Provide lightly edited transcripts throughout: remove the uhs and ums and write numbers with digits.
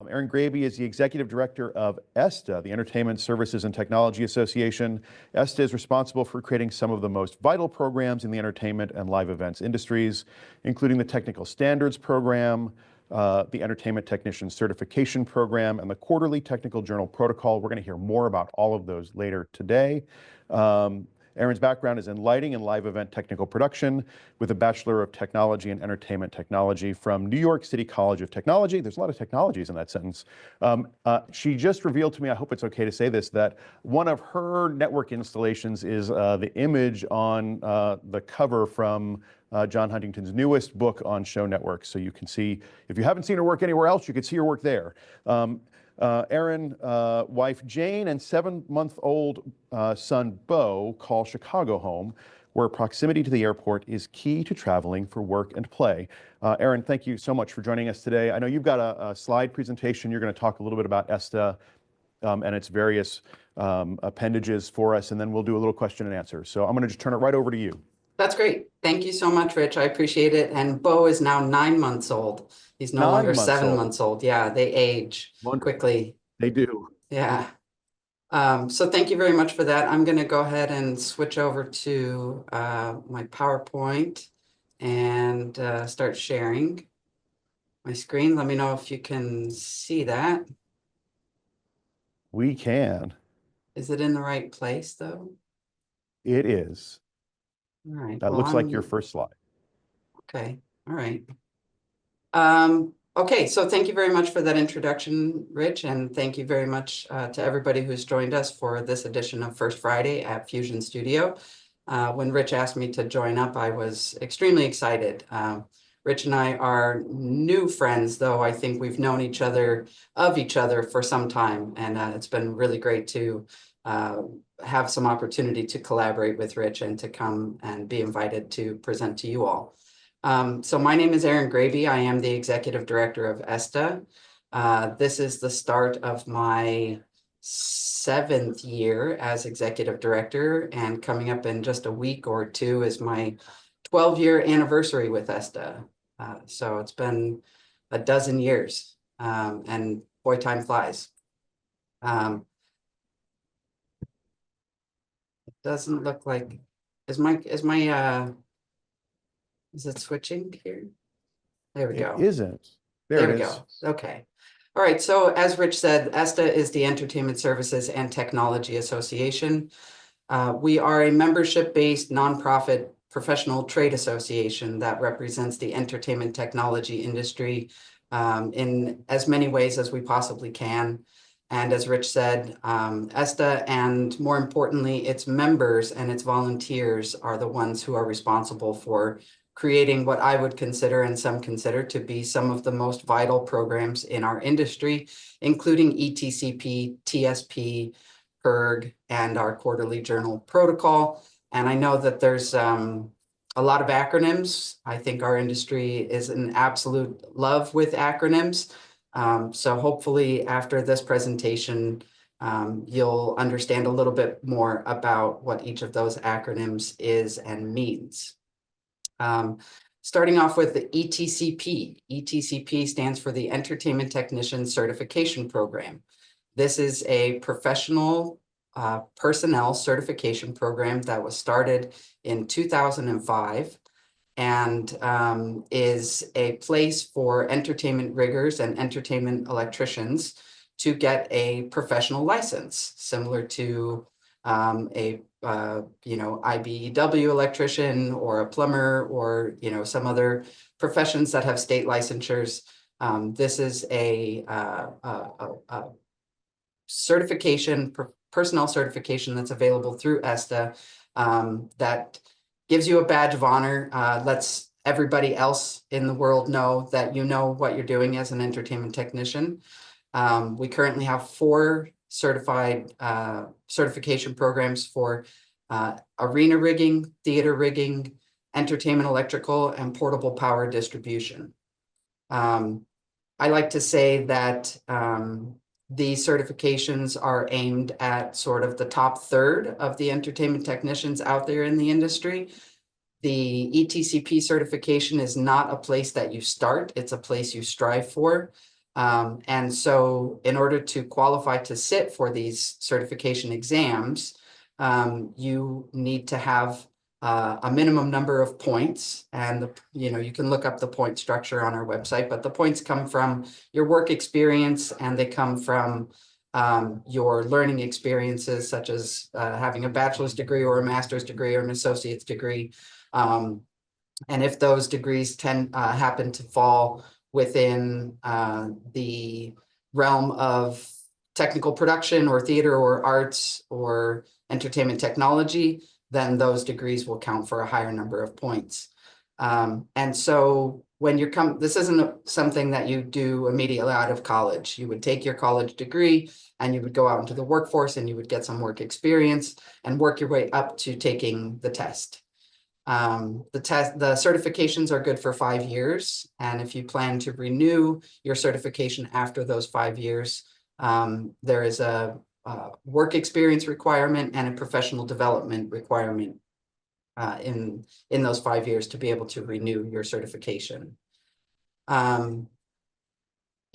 Erin Grabe is the Executive Director of ESTA, the Entertainment Services and Technology Association. ESTA is responsible for creating some of the most vital programs in the entertainment and live events industries, including the Technical Standards Program, the Entertainment Technician Certification Program, and the Quarterly Technical Journal Protocol. We're going to hear more about all of those later today. Erin's background is in lighting and live event technical production with a Bachelor of Technology in Entertainment Technology from New York City College of Technology. There's a lot of technologies in that sentence. She just revealed to me, I hope it's okay to say this, that one of her network installations is the image on the cover from John Huntington's newest book on show networks. So you can see, if you haven't seen her work anywhere else, you could see her work there. Erin, wife Jane, and 7-month-old son Bo call Chicago home, where proximity to the airport is key to traveling for work and play. Erin, thank you so much for joining us today. I know you've got a slide presentation. You're going to talk a little bit about ESTA and its various appendages for us, and then we'll do a little question and answer. So I'm going to just turn it right over to you. That's great. Thank you so much, Rich. I appreciate it. And Bo is now 9 months old. He's no longer 7 months old. Yeah, they age quickly. They do. Yeah. So thank you very much for that. I'm going to go ahead and switch over to my PowerPoint and start sharing my screen. Let me know if you can see that. We can. Is it in the right place, though? It is. All right. That looks like your first slide. Okay. All right. Okay, so thank you very much for that introduction, Rich, and thank you very much to everybody who's joined us for this edition of First Friday at Fusion Studio. When Rich asked me to join up, I was extremely excited. Rich and I are new friends, though I think we've known each other for some time, and it's been really great to have some opportunity to collaborate with Rich and to come and be invited to present to you all. So my name is Erin Grabe. I am the Executive Director of ESTA. This is the start of my 7th year as Executive Director, and coming up in just a week or two is my 12-year anniversary with ESTA. So it's been a dozen years, and boy, time flies. It doesn't look like, is it switching here? There we go. It isn't. There we go. Okay. All right. So as Rich said, ESTA is the Entertainment Services and Technology Association. We are a membership-based nonprofit professional trade association that represents the entertainment technology industry in as many ways as we possibly can. And as Rich said, ESTA, and more importantly, its members and its volunteers are the ones who are responsible for creating what I would consider, and some consider, to be some of the most vital programs in our industry, including ETCP, TSP, PERG, and our quarterly journal protocol. And I know that there's a lot of acronyms. I think our industry is in absolute love with acronyms. So hopefully after this presentation, you'll understand a little bit more about what each of those acronyms is and means. Starting off with the ETCP. ETCP stands for the Entertainment Technician Certification Program. This is a professional personnel certification program that was started in 2005 and is a place for entertainment riggers and entertainment electricians to get a professional license, similar to a IBEW electrician or a plumber, or some other professions that have state licensures. This is a certification, personnel certification that's available through ESTA that gives you a badge of honor, lets everybody else in the world know that you know what you're doing as an entertainment technician. We currently have 4 certified certification programs for arena rigging, theater rigging, entertainment electrical, and portable power distribution. I like to say that these certifications are aimed at sort of the top third of the entertainment technicians out there in the industry. The ETCP certification is not a place that you start, it's a place you strive for. And so in order to qualify to sit for these certification exams, you need to have a minimum number of points, and you can look up the point structure on our website, but the points come from your work experience, and they come from your learning experiences, such as having a bachelor's degree or a master's degree or an associate's degree. And if those degrees happen to fall within the realm of technical production or theater or arts or entertainment technology, then those degrees will count for a higher number of points. And so when this isn't something that you do immediately out of college. You would take your college degree and you would go out into the workforce and you would get some work experience and work your way up to taking the test. The certifications are good for 5 years. And if you plan to renew your certification after those 5 years, there is a work experience requirement and a professional development requirement in those 5 years to be able to renew your certification.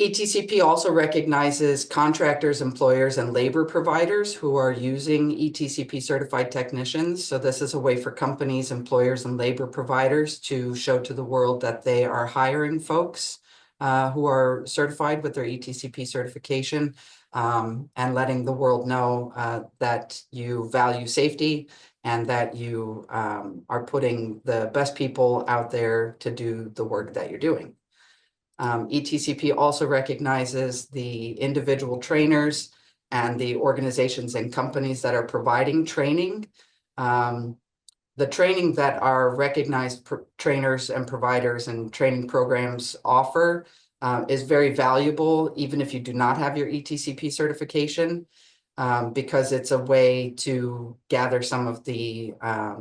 ETCP also recognizes contractors, employers, and labor providers who are using ETCP certified technicians. So this is a way for companies, employers, and labor providers to show to the world that they are hiring folks who are certified with their ETCP certification, and letting the world know that you value safety and that you are putting the best people out there to do the work that you're doing. ETCP also recognizes the individual trainers and the organizations and companies that are providing training. The training that our recognized trainers and providers and training programs offer is very valuable, even if you do not have your ETCP certification, because it's a way to gather some of the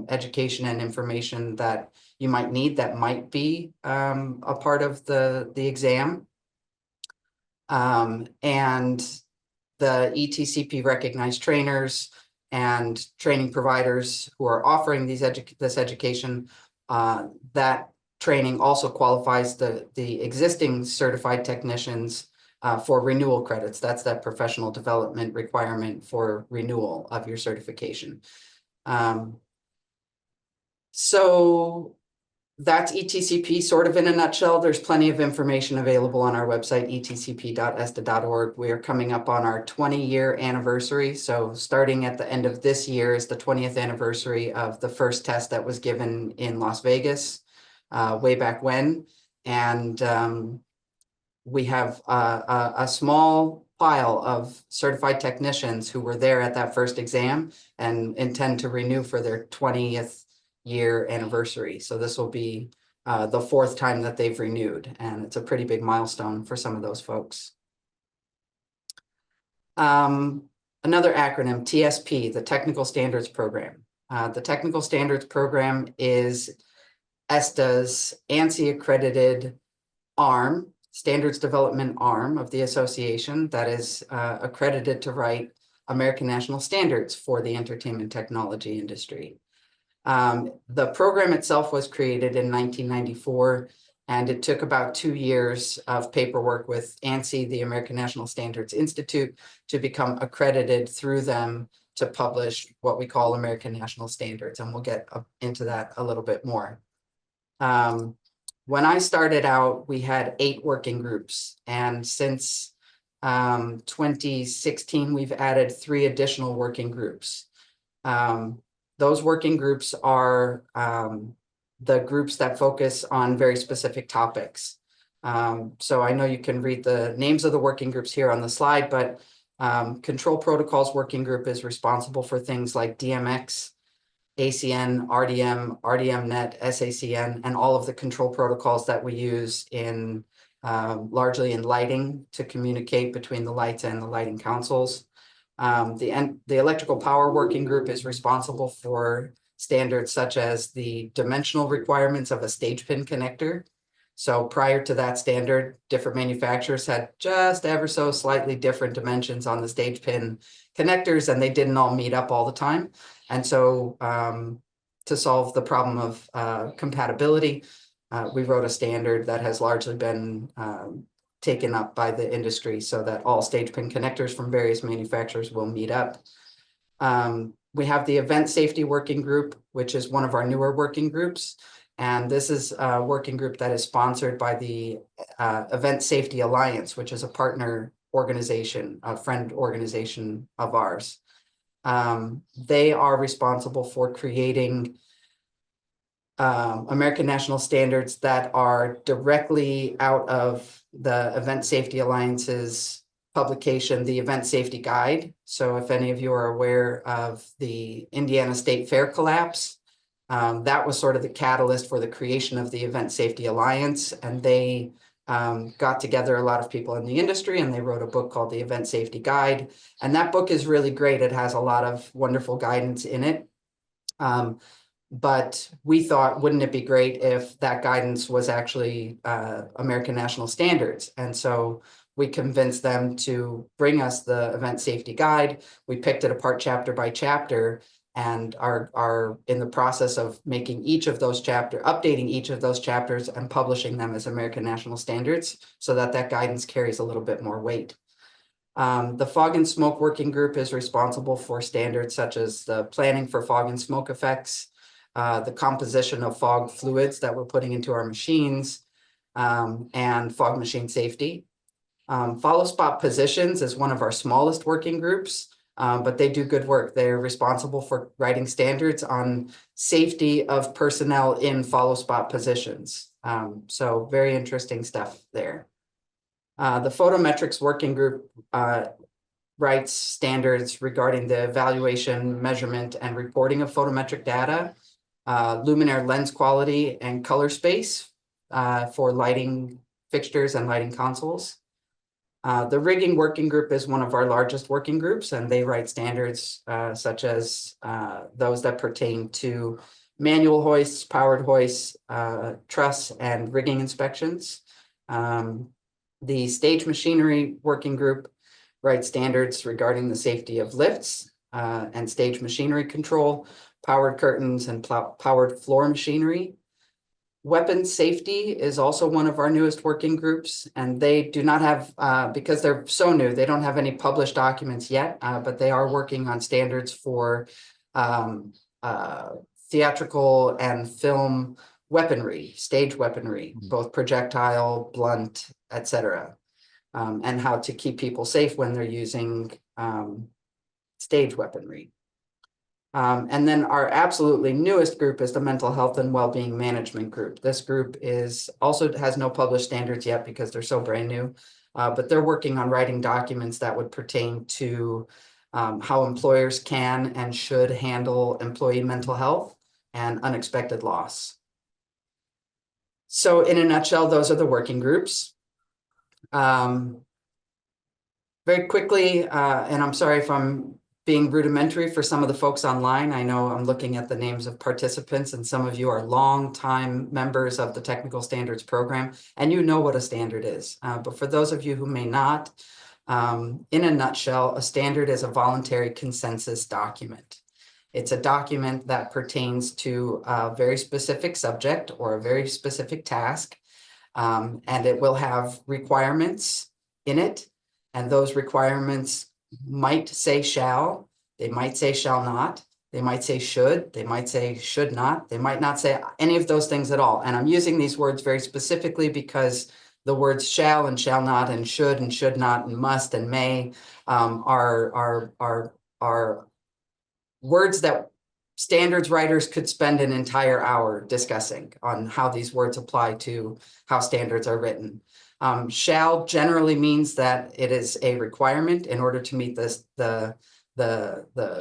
education and information that you might need that might be a part of the exam. And the ETCP recognized trainers and training providers who are offering this education, that training also qualifies the existing certified technicians for renewal credits. That's that professional development requirement for renewal of your certification. So that's ETCP sort of in a nutshell. There's plenty of information available on our website, etcp.esta.org. We are coming up on our 20-year anniversary. So starting at the end of this year is the 20th anniversary of the first test that was given in Las Vegas way back when. And we have a small pile of certified technicians who were there at that first exam and intend to renew for their 20th year anniversary. So this will be the 4th time that they've renewed, and it's a pretty big milestone for some of those folks. Another acronym, TSP, the Technical Standards Program. The Technical Standards Program is ESTA's ANSI accredited arm, standards development arm of the association that is accredited to write American national standards for the entertainment technology industry. The program itself was created in 1994, and it took about 2 years of paperwork with ANSI, the American National Standards Institute, to become accredited through them to publish what we call American National Standards, and we'll get into that a little bit more. When I started out, we had 8 working groups, and since 2016, we've added 3 additional working groups. Those working groups are the groups that focus on very specific topics. So I know you can read the names of the working groups here on the slide, but Control Protocols Working Group is responsible for things like DMX, ACN, RDM, RDMnet, SACN, and all of the control protocols that we use in largely in lighting to communicate between the lights and the lighting consoles. The Electrical Power Working Group is responsible for standards such as the dimensional requirements of a stage pin connector. So prior to that standard, different manufacturers had just ever so slightly different dimensions on the stage pin connectors, and they didn't all meet up all the time. And so to solve the problem of compatibility, we wrote a standard that has largely been taken up by the industry so that all stage pin connectors from various manufacturers will meet up. We have the Event Safety Working Group, which is one of our newer working groups. And this is a working group that is sponsored by the Event Safety Alliance, which is a partner organization, a friend organization of ours. They are responsible for creating American national standards that are directly out of the Event Safety Alliance's publication, the Event Safety Guide. So if any of you are aware of the Indiana State Fair collapse, that was sort of the catalyst for the creation of the Event Safety Alliance. And they got together a lot of people in the industry and they wrote a book called the Event Safety Guide. And that book is really great. It has a lot of wonderful guidance in it. But we thought, wouldn't it be great if that guidance was actually American national standards? And so we convinced them to bring us the Event Safety Guide. We picked it apart chapter by chapter and are in the process of making each of those updating each of those chapters and publishing them as American national standards so that that guidance carries a little bit more weight. The Fog and Smoke Working Group is responsible for standards such as the planning for fog and smoke effects, the composition of fog fluids that we're putting into our machines, and fog machine safety. Follow spot positions is one of our smallest working groups, but they do good work. They're responsible for writing standards on safety of personnel in follow spot positions. So very interesting stuff there. The Photometrics Working Group writes standards regarding the evaluation, measurement, and reporting of photometric data, luminaire lens quality and color space for lighting fixtures and lighting consoles. The Rigging Working Group is one of our largest working groups, and they write standards such as those that pertain to manual hoists, powered hoists, truss, and rigging inspections. The Stage Machinery Working Group writes standards regarding the safety of lifts and stage machinery control, powered curtains, and powered floor machinery. Weapons safety is also one of our newest working groups, and they do not have, because they're so new, they don't have any published documents yet, but they are working on standards for theatrical and film weaponry, stage weaponry, both projectile, blunt, etc., and how to keep people safe when they're using stage weaponry. And then our absolutely newest group is the Mental Health and Wellbeing Management Group. This group also has no published standards yet because they're so brand new, but they're working on writing documents that would pertain to how employers can and should handle employee mental health and unexpected loss. So in a nutshell, those are the working groups. Very quickly, and I'm sorry if I'm being rudimentary for some of the folks online. I know I'm looking at the names of participants, and some of you are longtime members of the Technical Standards Program, and you know what a standard is. But for those of you who may not, in a nutshell, a standard is a voluntary consensus document. It's a document that pertains to a very specific subject or a very specific task, and it will have requirements in it, and those requirements might say shall, they might say shall not, they might say should, they might say should not, they might not say any of those things at all. And I'm using these words very specifically because the words shall and shall not and should not and must and may are words that standards writers could spend an entire hour discussing on how these words apply to how standards are written. Shall generally means that it is a requirement in order to meet the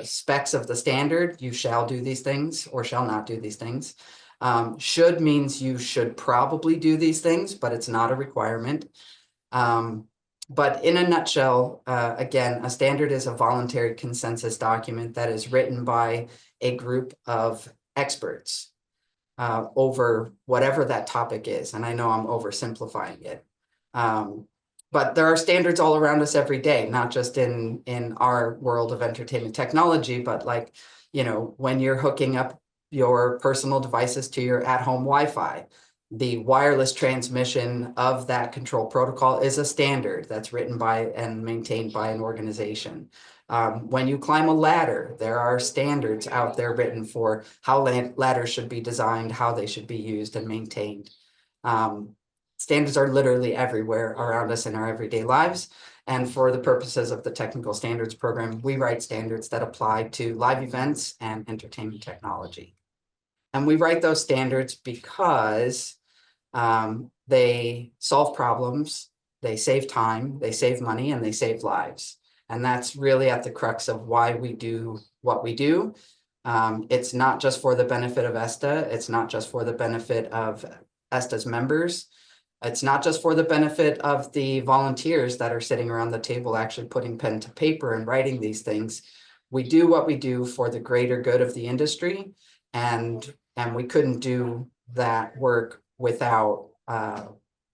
specs of the standard. You shall do these things or shall not do these things. Should means you should probably do these things, but it's not a requirement. But in a nutshell, again, a standard is a voluntary consensus document that is written by a group of experts over whatever that topic is. And I know I'm oversimplifying it. But there are standards all around us every day, not just in our world of entertainment technology, but like, you know, when you're hooking up your personal devices to your at-home Wi-Fi, The wireless transmission of that control protocol is a standard that's written by and maintained by an organization. When you climb a ladder, there are standards out there written for how ladders should be designed, how they should be used and maintained. Standards are literally everywhere around us in our everyday lives. And for the purposes of the technical standards program, we write standards that apply to live events and entertainment technology. And we write those standards because they solve problems, they save time, they save money, and they save lives. And that's really at the crux of why we do what we do. It's not just for the benefit of ESTA. It's not just for the benefit of ESTA's members. It's not just for the benefit of the volunteers that are sitting around the table actually putting pen to paper and writing these things. We do what we do for the greater good of the industry, and we couldn't do that work without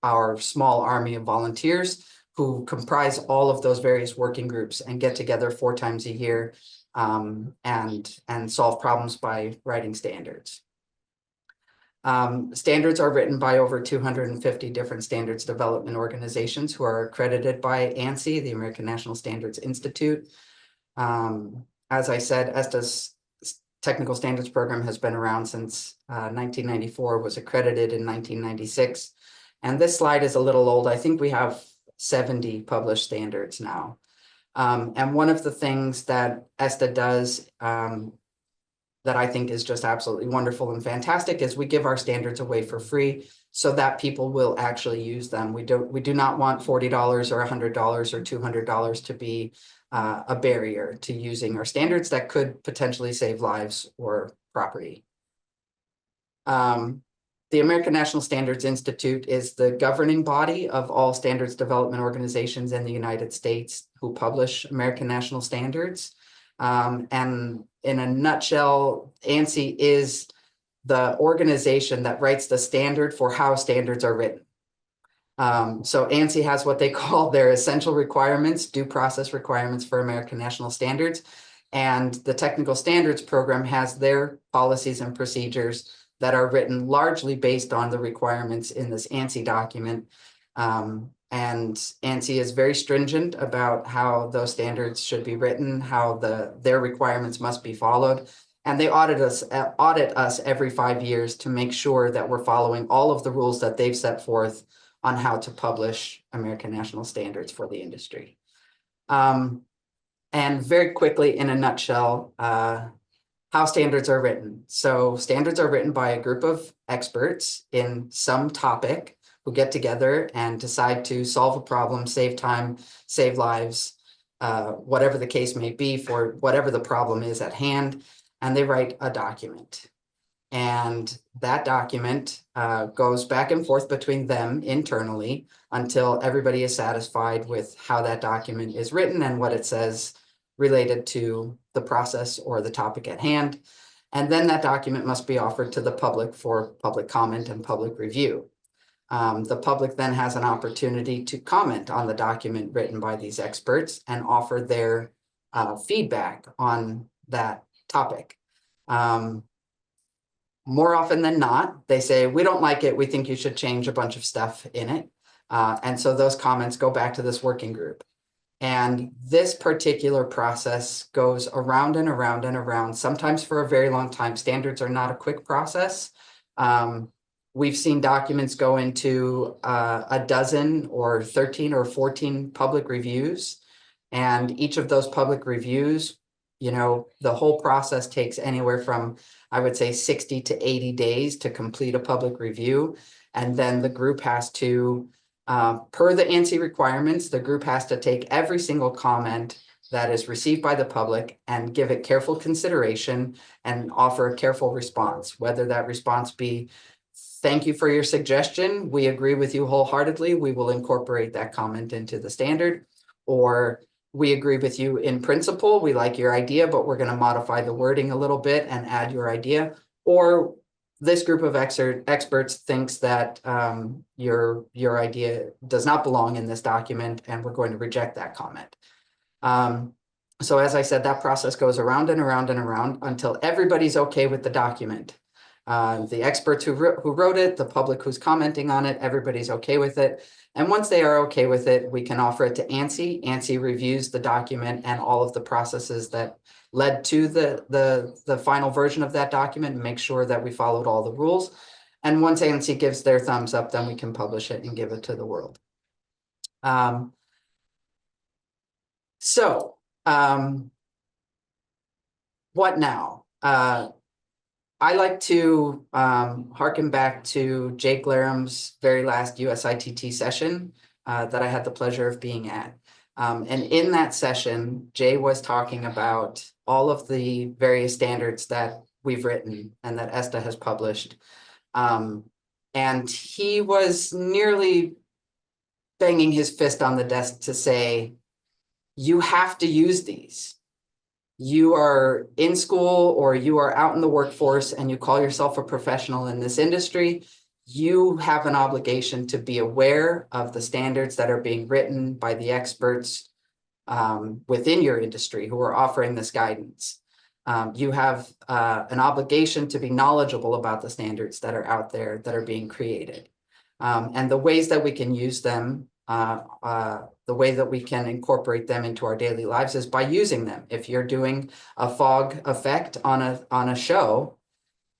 our small army of volunteers who comprise all of those various working groups and get together 4 times a year and solve problems by writing standards. Standards are written by over 250 different standards development organizations who are accredited by ANSI, the American National Standards Institute. As I said, ESTA's technical standards program has been around since 1994, was accredited in 1996. And this slide is a little old. I think we have 70 published standards now. And one of the things that ESTA does that I think is just absolutely wonderful and fantastic is we give our standards away for free so that people will actually use them. We do not want $40 or $100 or $200 to be a barrier to using our standards that could potentially save lives or property. The American National Standards Institute is the governing body of all standards development organizations in the United States who publish American National Standards. And in a nutshell, ANSI is the organization that writes the standard for how standards are written. So ANSI has what they call their essential requirements, due process requirements for American National Standards. And the technical standards program has their policies and procedures that are written largely based on the requirements in this ANSI document. And ANSI is very stringent about how those standards should be written, how their requirements must be followed. And they audit us every 5 years to make sure that we're following all of the rules that they've set forth on how to publish American National Standards for the industry. And very quickly, in a nutshell, how standards are written. So standards are written by a group of experts in some topic who get together and decide to solve a problem, save time, save lives, whatever the case may be for whatever the problem is at hand, and they write a document. And that document goes back and forth between them internally until everybody is satisfied with how that document is written and what it says related to the process or the topic at hand. And then that document must be offered to the public for public comment and public review. The public then has an opportunity to comment on the document written by these experts and offer their feedback on that topic. More often than not, they say, we don't like it, we think you should change a bunch of stuff in it. And so those comments go back to this working group. And this particular process goes around and around and around, sometimes for a very long time. Standards are not a quick process. We've seen documents go into a dozen or 13 or 14 public reviews. And each of those public reviews, you know, the whole process takes anywhere from, I would say, 60 to 80 days to complete a public review. And then the group has to, per the ANSI requirements, the group has to take every single comment that is received by the public and give it careful consideration and offer a careful response, whether that response be, thank you for your suggestion, we agree with you wholeheartedly, we will incorporate that comment into the standard, or we agree with you in principle, we like your idea, but we're going to modify the wording a little bit and add your idea, or this group of experts thinks that your idea does not belong in this document and we're going to reject that comment. So as I said, that process goes around and around and around until everybody's okay with the document. The experts who wrote it, the public who's commenting on it, everybody's okay with it. And once they are okay with it, we can offer it to ANSI. ANSI reviews the document and all of the processes that led to the final version of that document and make sure that we followed all the rules. And once ANSI gives their thumbs up, then we can publish it and give it to the world. What now? I like to harken back to Jake Laram's very last USITT session that I had the pleasure of being at. And in that session, Jay was talking about all of the various standards that we've written and that ESTA has published. And he was nearly banging his fist on the desk to say, you have to use these. You are in school or you are out in the workforce and you call yourself a professional in this industry, you have an obligation to be aware of the standards that are being written by the experts within your industry who are offering this guidance. You have an obligation to be knowledgeable about the standards that are out there that are being created. And the ways that we can use them, the way that we can incorporate them into our daily lives is by using them. If you're doing a fog effect on a show,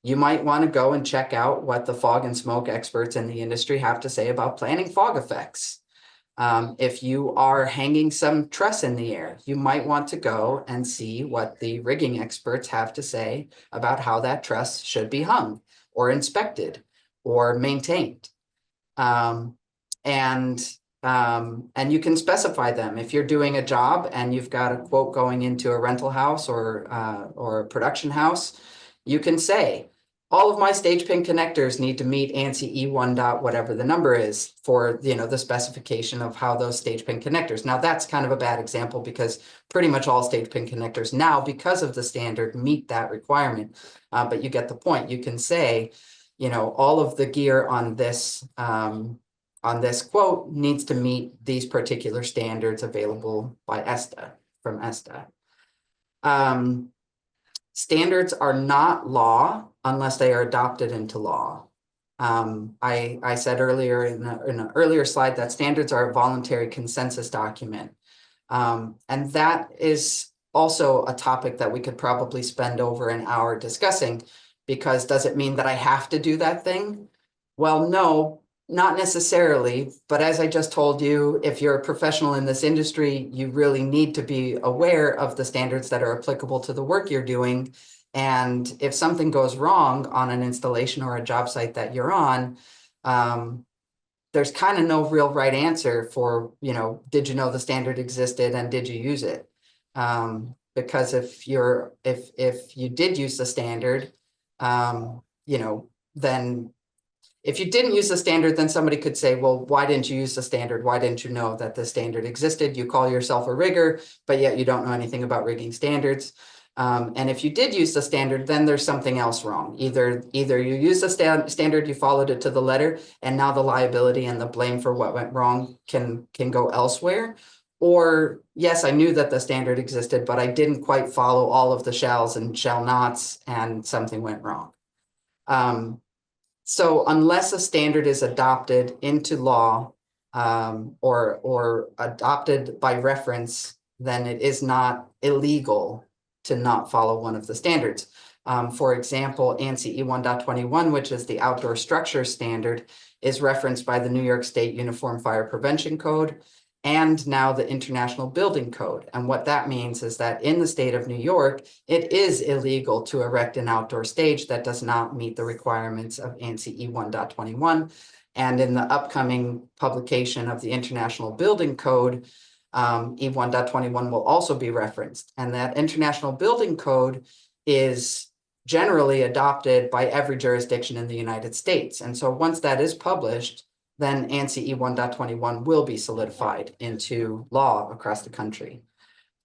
you might want to go and check out what the fog and smoke experts in the industry have to say about planning fog effects. If you are hanging some truss in the air, you might want to go and see what the rigging experts have to say about how that truss should be hung or inspected or maintained. And you can specify them. If you're doing a job and you've got a quote going into a rental house or a production house, you can say, all of my stage pin connectors need to meet ANSI E1 dot whatever the number is for the specification of how those stage pin connectors. Now that's kind of a bad example because pretty much all stage pin connectors now, because of the standard, meet that requirement. But you get the point. You can say, all of the gear on this quote needs to meet these particular standards available by ESTA, from ESTA. Standards are not law unless they are adopted into law. I said earlier in an earlier slide that standards are a voluntary consensus document. And that is also a topic that we could probably spend over an hour discussing, because does it mean that I have to do that thing? Well, no, not necessarily, but as I just told you, if you're a professional in this industry, you really need to be aware of the standards that are applicable to the work you're doing. And if something goes wrong on an installation or a job site that you're on, there's kind of no real right answer for, did you know the standard existed and did you use it? Because if you did use the standard, then if you didn't use the standard, then somebody could say, well, why didn't you use the standard? Why didn't you know that the standard existed? You call yourself a rigger, but yet you don't know anything about rigging standards. And if you did use the standard, then there's something else wrong. Either you used the standard, you followed it to the letter, and now the liability and the blame for what went wrong can go elsewhere. Or yes, I knew that the standard existed, but I didn't quite follow all of the shalls and shall nots, and something went wrong. So unless a standard is adopted into law or adopted by reference, then it is not illegal to not follow one of the standards. For example, ANSI E1.21, which is the outdoor structure standard, is referenced by the New York State Uniform Fire Prevention Code and now the International Building Code. And what that means is that in the state of New York, it is illegal to erect an outdoor stage that does not meet the requirements of ANSI E1.21. And in the upcoming publication of the International Building Code, E1.21 will also be referenced. And that International Building Code is generally adopted by every jurisdiction in the United States. And so once that is published, then ANSI E1.21 will be solidified into law across the country.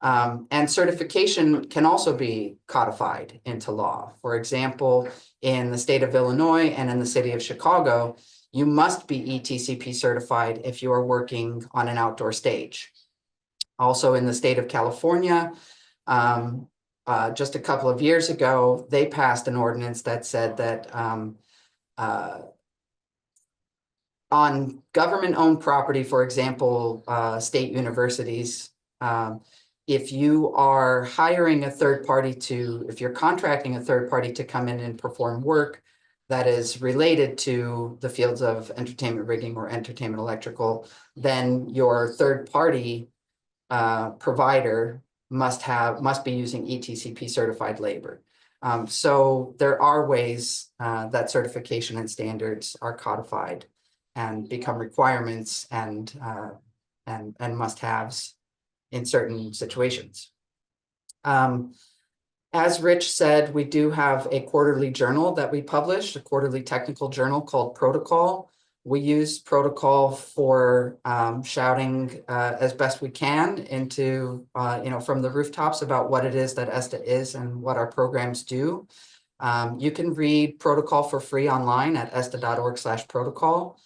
And certification can also be codified into law. For example, in the state of Illinois and in the city of Chicago, you must be ETCP certified if you are working on an outdoor stage. Also in the state of California, just a couple of years ago, they passed an ordinance that said that on government-owned property, for example, state universities, if you are hiring a third party if you're contracting a third party to come in and perform work that is related to the fields of entertainment rigging or entertainment electrical, then your third party provider must be using ETCP certified labor. So there are ways that certification and standards are codified and become requirements and must-haves in certain situations. As Rich said, we do have a quarterly journal that we publish, a quarterly technical journal called Protocol. We use Protocol for shouting as best we can into, from the rooftops about what it is that ESTA is and what our programs do. You can read Protocol for free online at esta.org/protocol.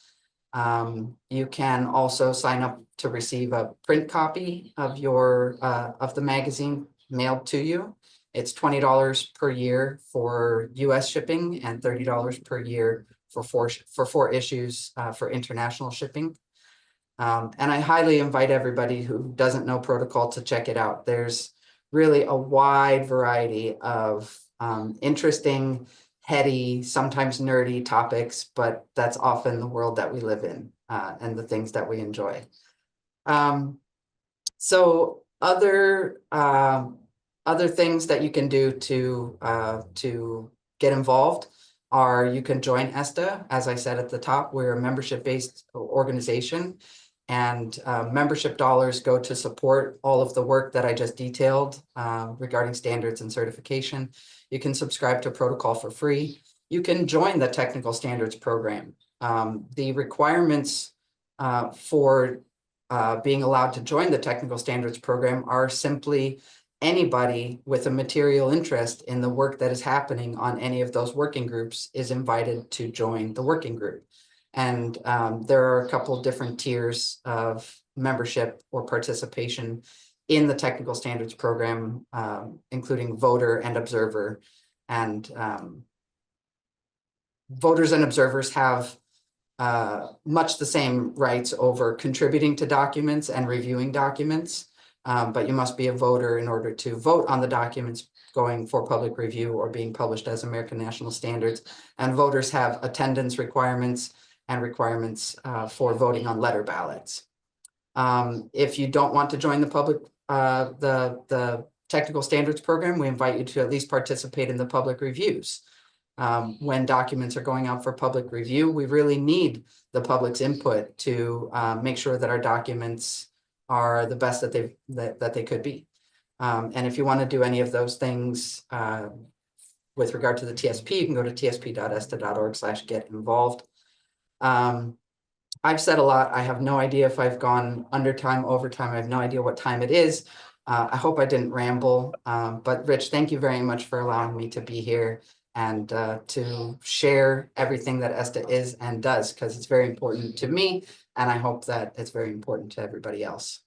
You can also sign up to receive a print copy of the magazine mailed to you. It's $20 per year for US shipping and $30 per year for four issues for international shipping. And I highly invite everybody who doesn't know Protocol to check it out. There's really a wide variety of interesting, heady, sometimes nerdy topics, but that's often the world that we live in and the things that we enjoy. So other things that you can do to get involved are you can join ESTA. As I said at the top, we're a membership-based organization, and membership dollars go to support all of the work that I just detailed regarding standards and certification. You can subscribe to Protocol for free. You can join the Technical Standards Program. The requirements for being allowed to join the Technical Standards Program are simply anybody with a material interest in the work that is happening on any of those working groups is invited to join the working group. And there are a couple of different tiers of membership or participation in the Technical Standards Program, including voter and observer. And voters and observers have much the same rights over contributing to documents and reviewing documents, but you must be a voter in order to vote on the documents going for public review or being published as American National Standards. And voters have attendance requirements and requirements for voting on letter ballots. If you don't want to join the Technical Standards Program, we invite you to at least participate in the public reviews. When documents are going out for public review, we really need the public's input to make sure that our documents are the best that they could be. And if you want to do any of those things with regard to the TSP, you can go to tsp.esta.org/get-involved. I've said a lot. I have no idea if I've gone under time, overtime. I have no idea what time it is. I hope I didn't ramble. But Rich, thank you very much for allowing me to be here and to share everything that ESTA is and does, because it's very important to me, and I hope that it's very important to everybody else.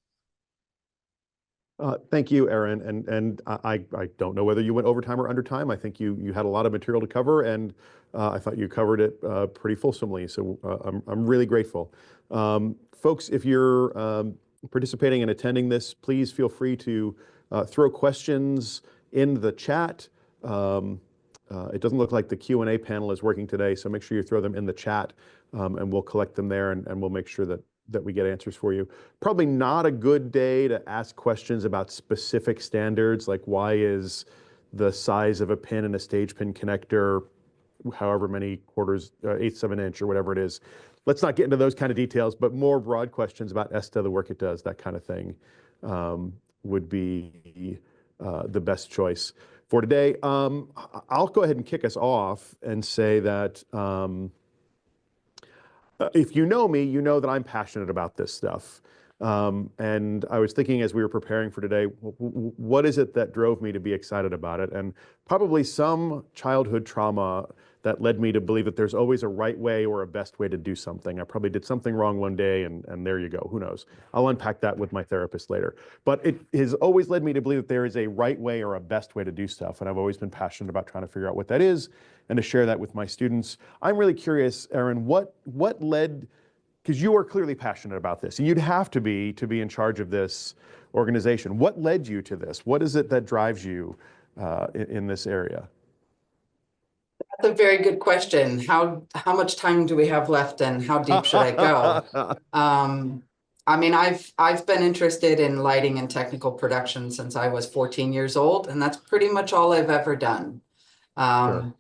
Thank you, Erin. And I don't know whether you went overtime or undertime. I think you had a lot of material to cover, and I thought you covered it pretty fulsomely. So I'm really grateful. Folks, if you're participating and attending this, please feel free to throw questions in the chat. It doesn't look like the Q&A panel is working today, so make sure you throw them in the chat, and we'll collect them there, and we'll make sure that we get answers for you. Probably not a good day to ask questions about specific standards, like why is the size of a pin in a stage pin connector however many quarters, eighths of an inch or whatever it is. Let's not get into those kind of details, but more broad questions about ESTA, the work it does, that kind of thing would be the best choice for today. I'll go ahead and kick us off and say that if you know me, you know that I'm passionate about this stuff. And I was thinking as we were preparing for today, what is it that drove me to be excited about it? And probably some childhood trauma that led me to believe that there's always a right way or a best way to do something. I probably did something wrong one day, and there you go. Who knows? I'll unpack that with my therapist later. But it has always led me to believe that there is a right way or a best way to do stuff. And I've always been passionate about trying to figure out what that is and to share that with my students. I'm really curious, Erin, what led, because you are clearly passionate about this, and you'd have to be in charge of this organization. What led you to this? What is it that drives you in this area? That's a very good question. How much time do we have left, and how deep should I go? I mean, I've been interested in lighting and technical production since I was 14 years old, and that's pretty much all I've ever done. Sure.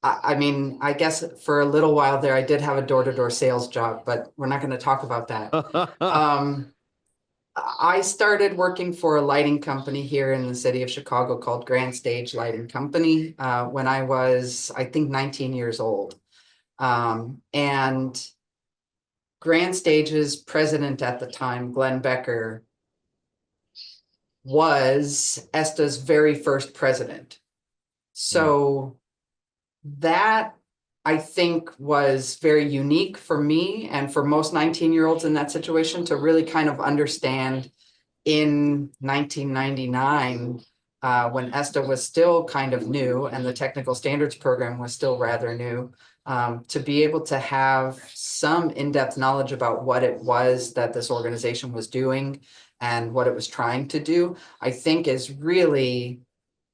I mean, I guess for a little while there, I did have a door-to-door sales job, but we're not going to talk about that. I started working for a lighting company here in the city of Chicago called Grand Stage Lighting Company when I was, I think, 19 years old. And Grand Stage's president at the time, Glenn Becker, was ESTA's very first president. So that, I think, was very unique for me and for most 19-year-olds in that situation to really kind of understand in 1999, when ESTA was still kind of new and the technical standards program was still rather new, to be able to have some in-depth knowledge about what it was that this organization was doing and what it was trying to do, I think is really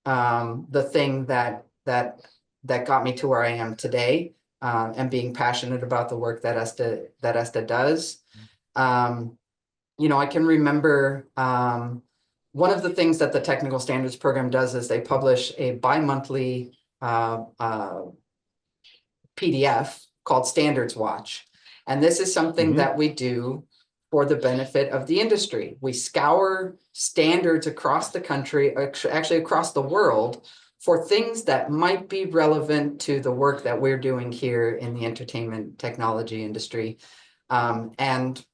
the thing that got me to where I am today, and being passionate about the work that ESTA does. You know, I can remember one of the things that the technical standards program does is they publish a bi-monthly PDF called Standards Watch. And this is something that we do for the benefit of the industry. We scour standards across the country, actually across the world, for things that might be relevant to the work that we're doing here in the entertainment technology industry. And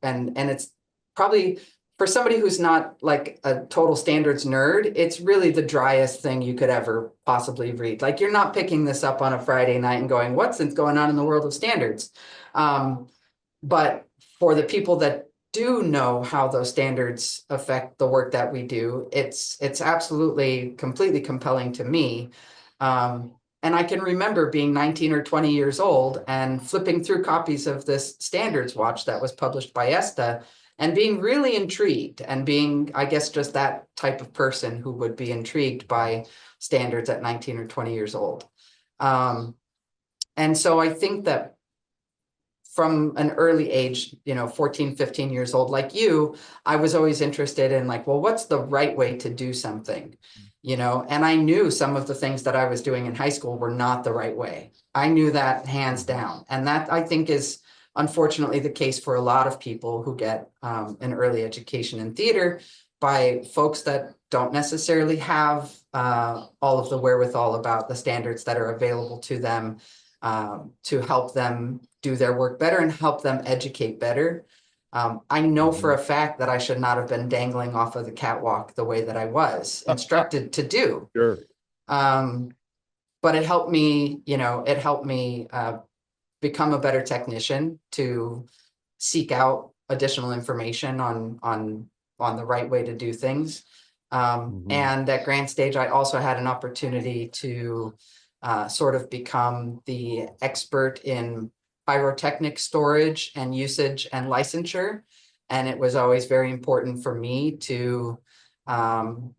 it's probably, for somebody who's not like a total standards nerd, it's really the driest thing you could ever possibly read. Like, you're not picking this up on a Friday night and going, what's going on in the world of standards? But for the people that do know how those standards affect the work that we do, it's absolutely completely compelling to me. And I can remember being 19 or 20 years old and flipping through copies of this standards watch that was published by ESTA and being really intrigued, and being, I guess, just that type of person who would be intrigued by standards at 19 or 20 years old. And so I think that from an early age, 14, 15 years old, like you, I was always interested in, like, well, what's the right way to do something? And I knew some of the things that I was doing in high school were not the right way. I knew that hands down. And that, I think, is unfortunately the case for a lot of people who get an early education in theater by folks that don't necessarily have all of the wherewithal about the standards that are available to them to help them do their work better and help them educate better. I know for a fact that I should not have been dangling off of the catwalk the way that I was instructed to do. Sure. But it helped me, become a better technician, to seek out additional information on the right way to do things. And at Grand Stage, I also had an opportunity to sort of become the expert in pyrotechnic storage and usage and licensure. And it was always very important for me to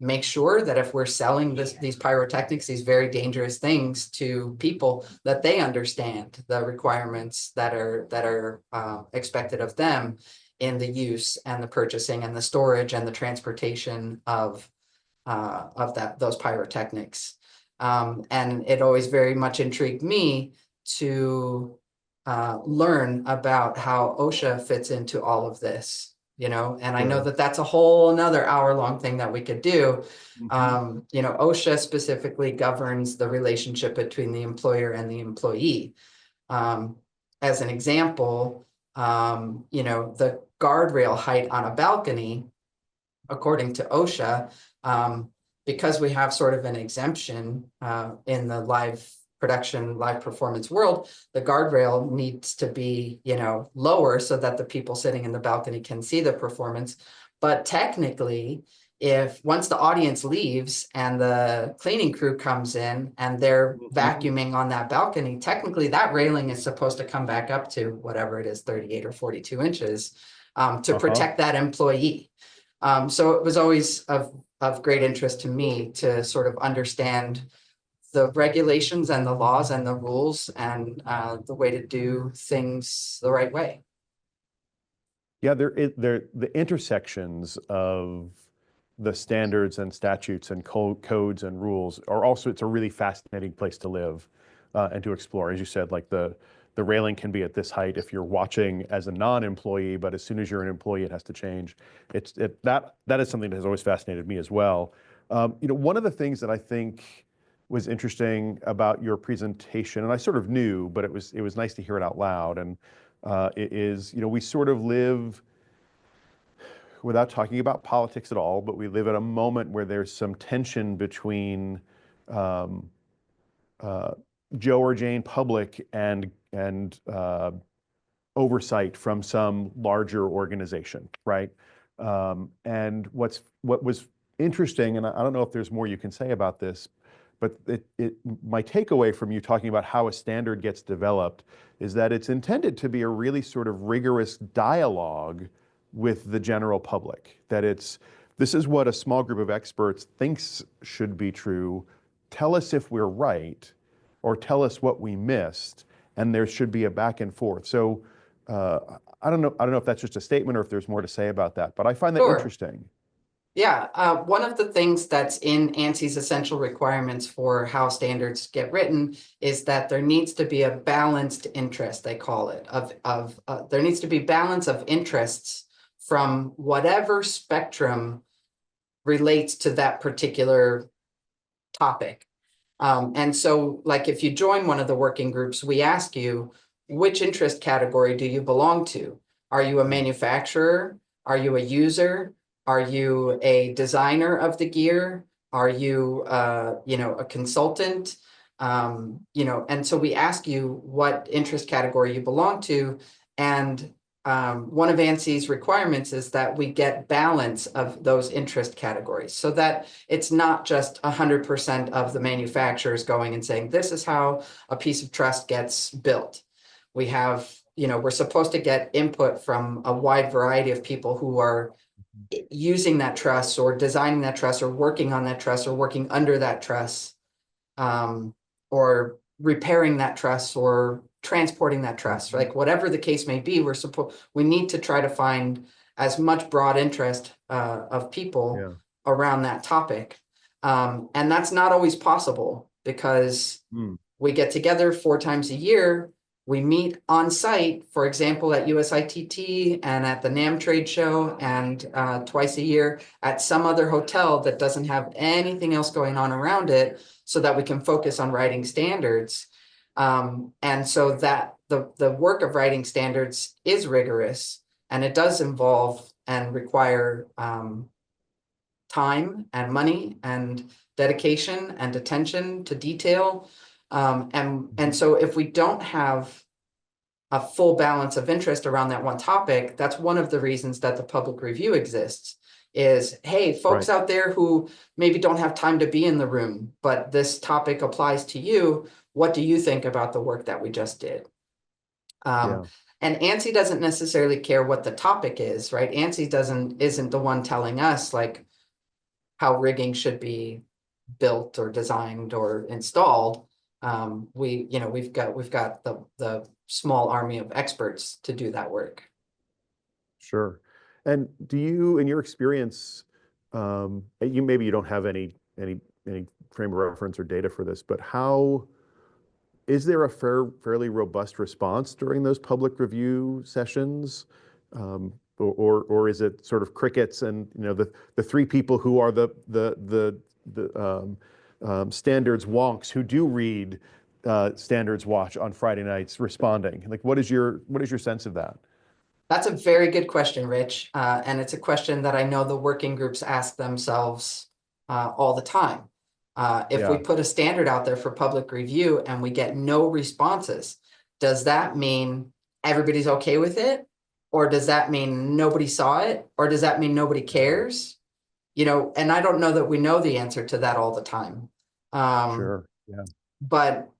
make sure that if we're selling these pyrotechnics, these very dangerous things, to people, that they understand the requirements that are expected of them in the use and the purchasing and the storage and the transportation of those pyrotechnics. And it always very much intrigued me to learn about how OSHA fits into all of this, and I know that that's a whole another hour-long thing that we could do. OSHA specifically governs the relationship between the employer and the employee. As an example, the guardrail height on a balcony, according to OSHA, because we have sort of an exemption in the live production live performance world, the guardrail needs to be, lower so that the people sitting in the balcony can see the performance. But technically, if once the audience leaves and the cleaning crew comes in and they're vacuuming on that balcony, technically that railing is supposed to come back up to whatever it is, 38 or 42 inches, to protect that employee. So it was always of great interest to me to sort of understand the regulations and the laws and the rules and the way to do things the right way. Yeah, the intersections of the standards and statutes and codes and rules are also, it's a really fascinating place to live and to explore. As you said, like the railing can be at this height if you're watching as a non-employee, but as soon as you're an employee, it has to change. That is something that has always fascinated me as well. One of the things that I think was interesting about your presentation, and I sort of knew, but it was nice to hear it out loud, and it is, we sort of live, without talking about politics at all, but we live at a moment where there's some tension between Joe or Jane public and oversight from some larger organization, right? And what was interesting, and I don't know if there's more you can say about this, but my takeaway from you talking about how a standard gets developed is that it's intended to be a really sort of rigorous dialogue with the general public, that this is what a small group of experts thinks should be true. Tell us if we're right, or tell us what we missed, and there should be a back and forth. So I don't know if that's just a statement or if there's more to say about that, but I find that interesting. Yeah, one of the things that's in ANSI's essential requirements for how standards get written is that there needs to be a balanced interest, they call it, there needs to be balance of interests from whatever spectrum relates to that particular topic. And so, like, if you join one of the working groups, we ask you, which interest category do you belong to? Are you a manufacturer? Are you a user? Are you a designer of the gear? Are you, a consultant? And so we ask you what interest category you belong to. And one of ANSI's requirements is that we get balance of those interest categories so that it's not just 100% of the manufacturers going and saying, this is how a piece of truss gets built. We have, we're supposed to get input from a wide variety of people who are using that truss or designing that truss or working on that truss or working under that truss, or repairing that truss or transporting that truss, like whatever the case may be, we need to try to find as much broad interest of people around that topic. And that's not always possible because we get together 4 times a year. We meet on site, for example, at USITT and at the NAMM trade show, and twice a year at some other hotel that doesn't have anything else going on around it, so that we can focus on writing standards. And so that the work of writing standards is rigorous, and it does involve and require time and money and dedication and attention to detail. And so if we don't have a full balance of interest around that one topic, that's one of the reasons that the public review exists, is, hey, folks out there who maybe don't have time to be in the room, but this topic applies to you. What do you think about the work that we just did? And ANSI doesn't necessarily care what the topic is, right? ANSI isn't the one telling us like how rigging should be built or designed or installed. We've got the small army of experts to do that work. Sure. And do you, in your experience, maybe you don't have any frame of reference or data for this, but how is there a fairly robust response during those public review sessions? Or is it sort of crickets and the 3 people who are the standards wonks who do read Standards Watch on Friday nights responding? Like, what is your sense of that? That's a very good question, Rich. And it's a question that I know the working groups ask themselves all the time. If we Yeah, put a standard out there for public review and we get no responses, does that mean everybody's okay with it? Or does that mean nobody saw it? Or does that mean nobody cares? You know, and I don't know that we know the answer to that all the time. sure. Yeah. But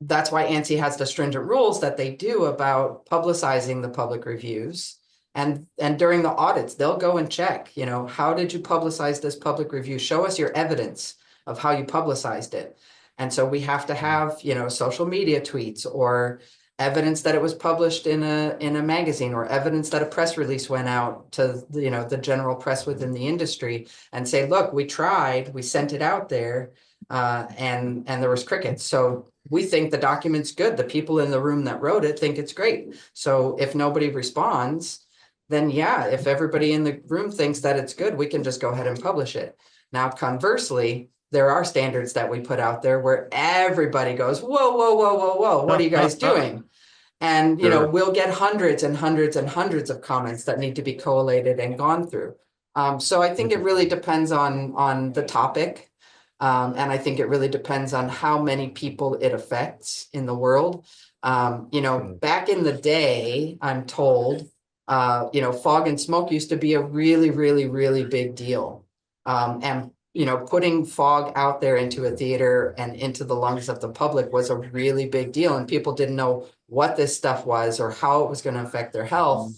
that's why ANSI has the stringent rules that they do about publicizing the public reviews. And during the audits, they'll go and check, you know, how did you publicize this public review? Show us your evidence of how you publicized it. And so we have to have, you know, social media tweets or evidence that it was published in a magazine, or evidence that a press release went out to, you know, the general press within the industry and say, look, we tried, we sent it out there, and there was crickets. So we think the document's good. The people in the room that wrote it think it's great. So if nobody responds, then yeah, if everybody in the room thinks that it's good, we can just go ahead and publish it. Now, conversely, there are standards that we put out there where everybody goes, whoa, whoa, whoa, whoa, whoa, what are you guys doing? And, you know, Sure. we'll get hundreds and hundreds and hundreds of comments that need to be collated and gone through. So I think it really Interesting. depends on the topic. And I think it really depends on how many people it affects in the world. You know, Sure. back in the day, I'm told, you know, fog and smoke used to be a really, really, really big deal. And, you know, putting fog out there into a theater and into the lungs of the public was a really big deal. And people didn't know what this stuff was or how it was going to affect their health.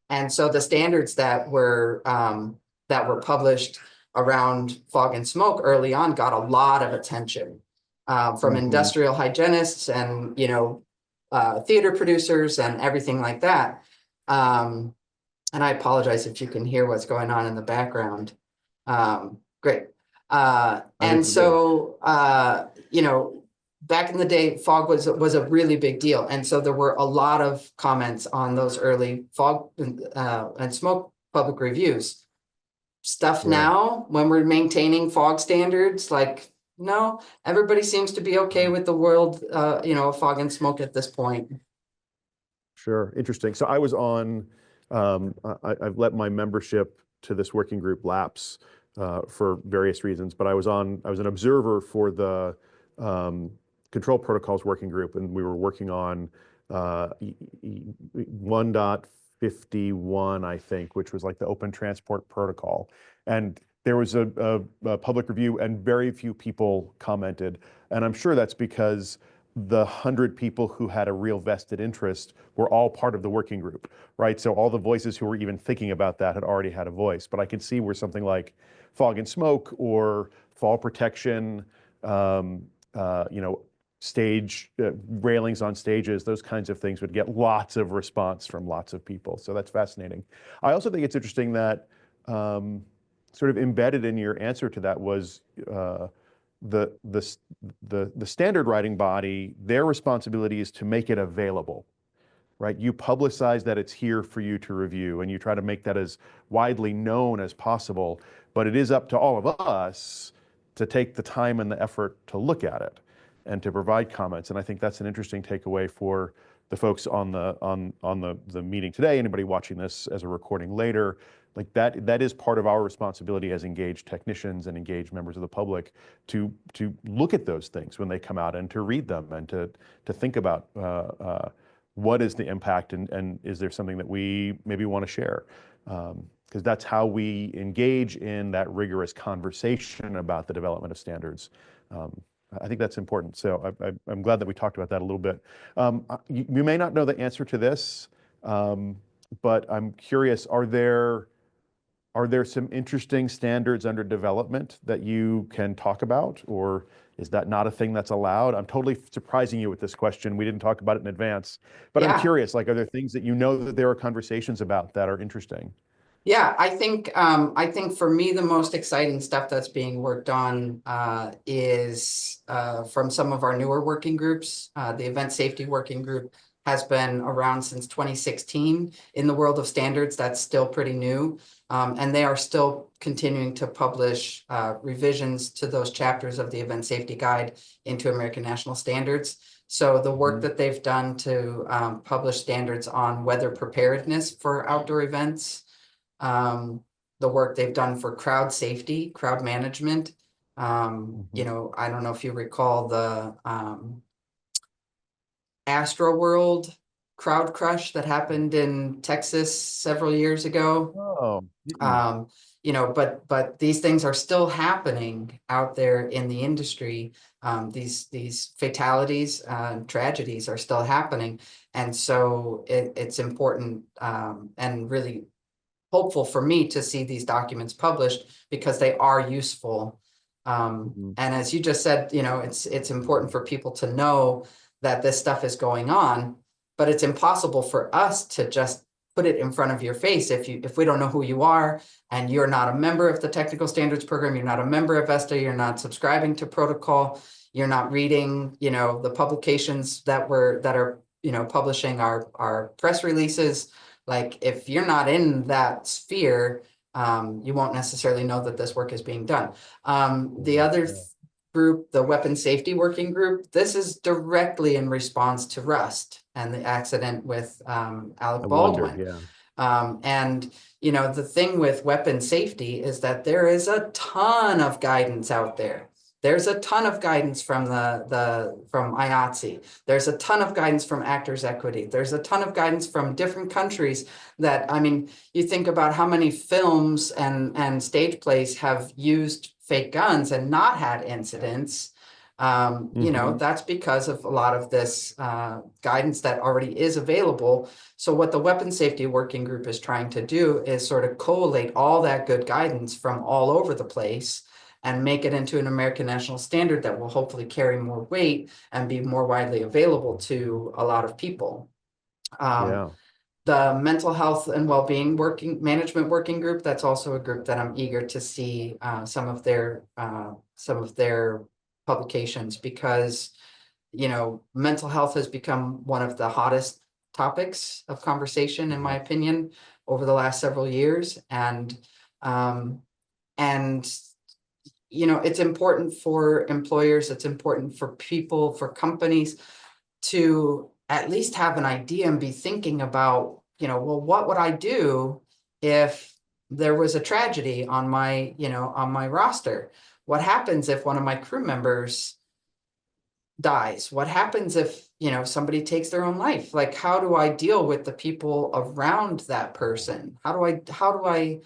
And so the standards that were published around fog and smoke early on got a lot of attention from Mm-hmm. industrial hygienists and, you know, theater producers and everything like that. And I apologize if you can hear what's going on in the background. Great. I think And we're good. so, you know, back in the day, fog was a really big deal. And so there were a lot of comments on those early fog and smoke public reviews. Stuff Yeah. now, when we're maintaining fog standards, like, no, everybody seems to be okay with the world, you know, fog and smoke at this point. Sure. Interesting. So I was on, I've let my membership to this working group lapse for various reasons, but I was an observer for the control protocols working group, and we were working on 1.51, I think, which was like the open transport protocol. And there was a public review and very few people commented. And I'm sure that's because the 100 people who had a real vested interest were all part of the working group, right? So all the voices who were even thinking about that had already had a voice. But I could see where something like fog and smoke or fall protection, you know, stage railings on stages, those kinds of things would get lots of response from lots of people. So that's fascinating. I also think it's interesting that sort of embedded in your answer to that was the standard writing body, their responsibility is to make it available, right? You publicize that it's here for you to review, and you try to make that as widely known as possible. But it is up to all of us to take the time and the effort to look at it and to provide comments. And I think that's an interesting takeaway for the folks on the meeting today. Anybody watching this as a recording later, like that is part of our responsibility as engaged technicians and engaged members of the public to look at those things when they come out and to read them and to think about what is the impact, and is there something that we maybe want to share? Because that's how we engage in that rigorous conversation about the development of standards. I think that's important. So I'm glad that we talked about that a little bit. You may not know the answer to this, but I'm curious, are there some interesting standards under development that you can talk about, or is that not a thing that's allowed? I'm totally surprising you with this question. We didn't talk about it in advance, but I'm Yeah. curious, like, are there things that you know that there are conversations about that are interesting? Yeah, I think for me, the most exciting stuff that's being worked on is from some of our newer working groups. The Event Safety Working Group has been around since 2016. In the world of standards, that's still pretty new. And they are still continuing to publish revisions to those chapters of the Event Safety Guide into American National Standards. So the work that they've done to publish standards on weather preparedness for outdoor events, the work they've done for crowd safety, crowd management, You know, I don't know if you recall the Astro World crowd crush that happened in Texas several years ago. Oh, You know, but these things are still happening out there in the industry. These fatalities, tragedies are still happening, and so it's important and really hopeful for me to see these documents published because they are useful. And as you just said, you know, it's important for people to know that this stuff is going on, but it's impossible for us to just put it in front of your face if we don't know who you are and you're not a member of the technical standards program, you're not a member of ESTA, you're not subscribing to protocol, you're not reading, you know, the publications that are, you know, publishing our press releases. Like if you're not in that sphere, you won't necessarily know that this work is being done. The other group, the Weapon Safety Working Group, this is directly in response to Rust and the accident with Alec I wonder, Baldwin. yeah. And, you know, the thing with weapon safety is that there is a ton of guidance out there. There's a ton of guidance from from IATSE. There's a ton of guidance from Actors Equity. There's a ton of guidance from different countries that, I mean, you think about how many films and stage plays have used fake guns and not had incidents. You know, that's because of a lot of this guidance that already is available. So what the Weapon Safety Working Group is trying to do is sort of collate all that good guidance from all over the place and make it into an American national standard that will hopefully carry more weight and be more widely available to a lot of people. Yeah. The Mental Health and Wellbeing Management Working Group, that's also a group that I'm eager to see some of their publications, because, you know, mental health has become one of the hottest topics of conversation, in my opinion, over the last several years. And you know, it's important for employers, it's important for people, for companies to at least have an idea and be thinking about, you know, well, what would I do if there was a tragedy on my, you know, on my roster? What happens if one of my crew members dies? What happens if, you know, somebody takes their own life? Like, how do I deal with the people around that person? How do I,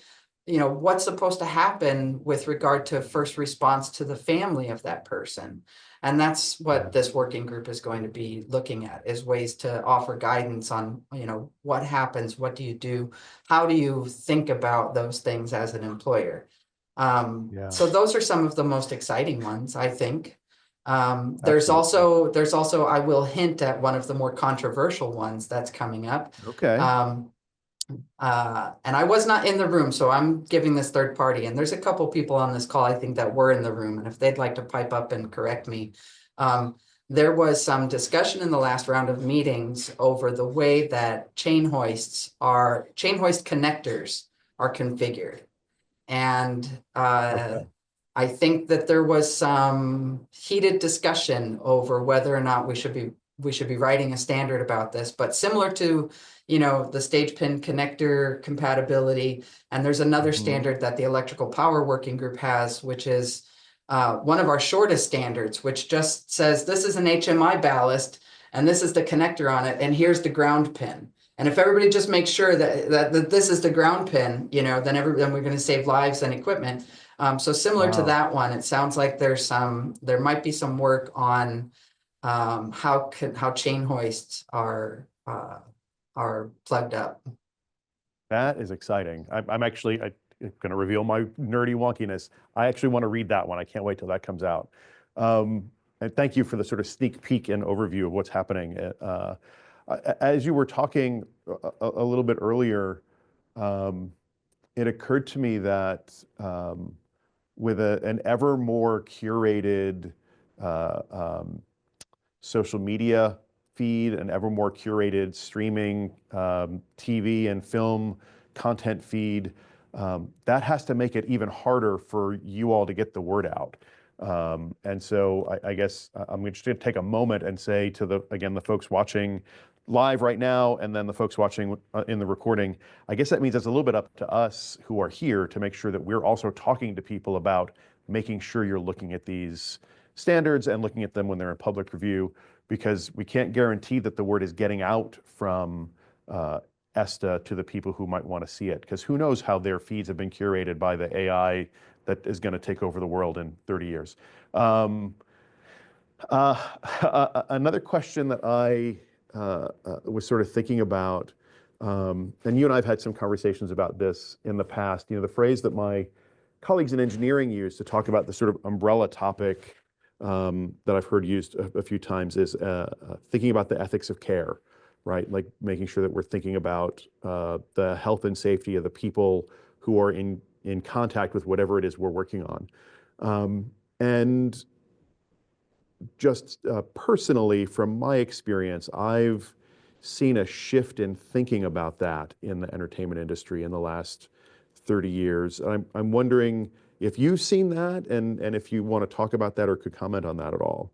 you know, what's supposed to happen with regard to first response to the family of that person? And that's what this working group is going to be looking at, is ways to offer guidance on, you know, what happens, what do you do? How do you think about those things as an employer? So those are some of the most exciting ones, I think. There's also, I will hint at one of the more controversial ones that's coming up. Okay. And I was not in the room, so I'm giving this third party. And there's a couple people on this call, I think, that were in the room. And if they'd like to pipe up and correct me, there was some discussion in the last round of meetings over the way that chain hoist connectors are configured. And I think that there was some heated discussion over whether or not we should be writing a standard about this, but similar to, you know, the stage pin connector compatibility. And there's another standard that the Electrical Power Working Group has, which is one of our shortest standards, which just says this is an HMI ballast and this is the connector on it, and here's the ground pin. And if everybody just makes sure that this is the ground pin, you know, then we're going to save lives and equipment. So similar to that one, it sounds like there might be some work on how chain hoists are plugged up. That is exciting. I'm actually going to reveal my nerdy wonkiness. I actually want to read that one. I can't wait till that comes out. And thank you for the sort of sneak peek and overview of what's happening. As you were talking a little bit earlier, it occurred to me that with an ever more curated social media feed, an ever more curated streaming TV and film content feed, that has to make it even harder for you all to get the word out. And so I guess I'm just going to take a moment and say to the folks watching live right now, and then the folks watching in the recording, I guess that means it's a little bit up to us who are here to make sure that we're also talking to people about making sure you're looking at these standards and looking at them when they're in public review, because we can't guarantee that the word is getting out from ESTA to the people who might want to see it, because who knows how their feeds have been curated by the AI that is going to take over the world in 30 years. Another question that I was sort of thinking about, and you and I have had some conversations about this in the past, the phrase that my colleagues in engineering use to talk about the sort of umbrella topic that I've heard used a few times is thinking about the ethics of care, right? Like making sure that we're thinking about the health and safety of the people who are in contact with whatever it is we're working on. And just personally, from my experience, I've seen a shift in thinking about that in the entertainment industry in the last 30 years. I'm wondering if you've seen that, and if you want to talk about that or could comment on that at all.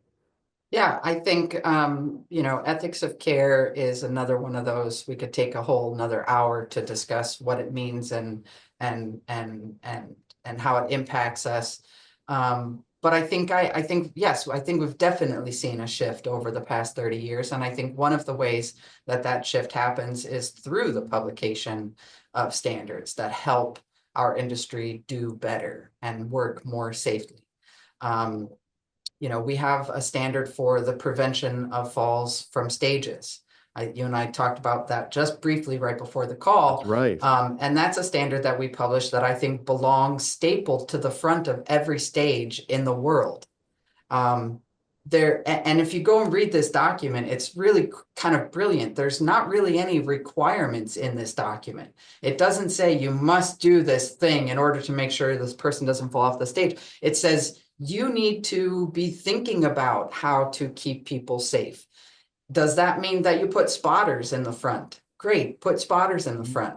Yeah, I think, ethics of care is another one of those. We could take a whole another hour to discuss what it means and how it impacts us. But I think, yes, I think we've definitely seen a shift over the past 30 years. And I think one of the ways that that shift happens is through the publication of standards that help our industry do better and work more safely. We have a standard for the prevention of falls from stages. You and I talked about that just briefly right before the call. That's right. And that's a standard that we published that I think belongs stapled to the front of every stage in the world. And if you go and read this document, it's really kind of brilliant. There's not really any requirements in this document. It doesn't say you must do this thing in order to make sure this person doesn't fall off the stage. It says you need to be thinking about how to keep people safe. Does that mean that you put spotters in the front? Great, put spotters in the front.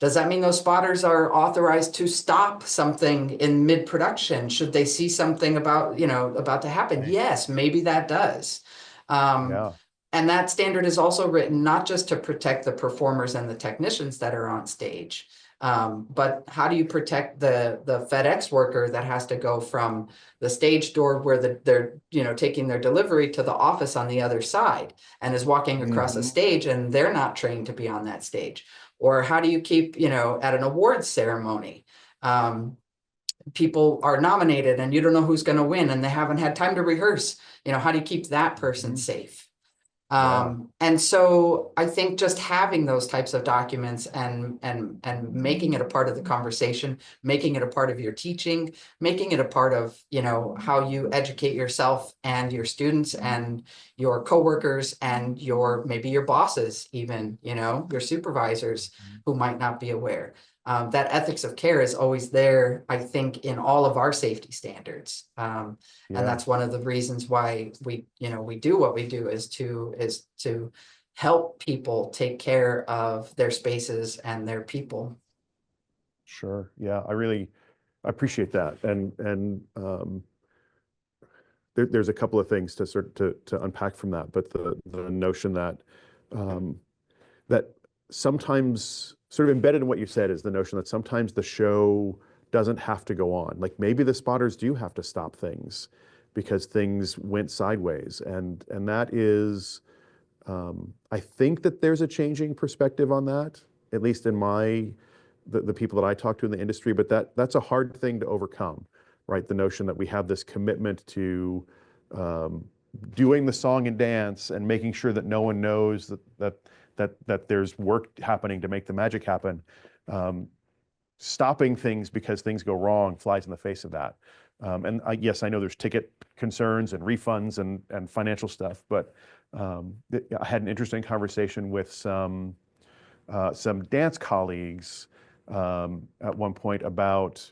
Does that mean those spotters are authorized to stop something in mid-production? Should they see something about to happen? Right. Yes, maybe that does. Yeah. And that standard is also written not just to protect the performers and the technicians that are on stage, but how do you protect the FedEx worker that has to go from the stage door where they're taking their delivery to the office on the other side and is walking across a stage and they're not trained to be on that stage? Or how do you keep, at an awards ceremony, people are nominated and you don't know who's going to win and they haven't had time to rehearse, how do you keep that person safe? And so I think just having those types of documents and making it a part of the conversation, making it a part of your teaching, making it a part of, how you educate yourself and your students and your coworkers and maybe your bosses, even, your supervisors who might not be aware. That ethics of care is always there, I think, in all of our safety standards. And that's one of the reasons why we do what we do is to help people take care of their spaces and their people. Sure. Yeah, I appreciate that. And there's a couple of things to unpack from that, but the notion that that sometimes, sort of embedded in what you said, is the notion that sometimes the show doesn't have to go on. Like maybe the spotters do have to stop things because things went sideways, and that is, I think that there's a changing perspective on that, at least in the people that I talk to in the industry. But that's a hard thing to overcome, right? The notion that we have this commitment to doing the song and dance and making sure that no one knows that there's work happening to make the magic happen. Stopping things because things go wrong flies in the face of that. And yes, I know there's ticket concerns and refunds and financial stuff, but I had an interesting conversation with some dance colleagues at one point about,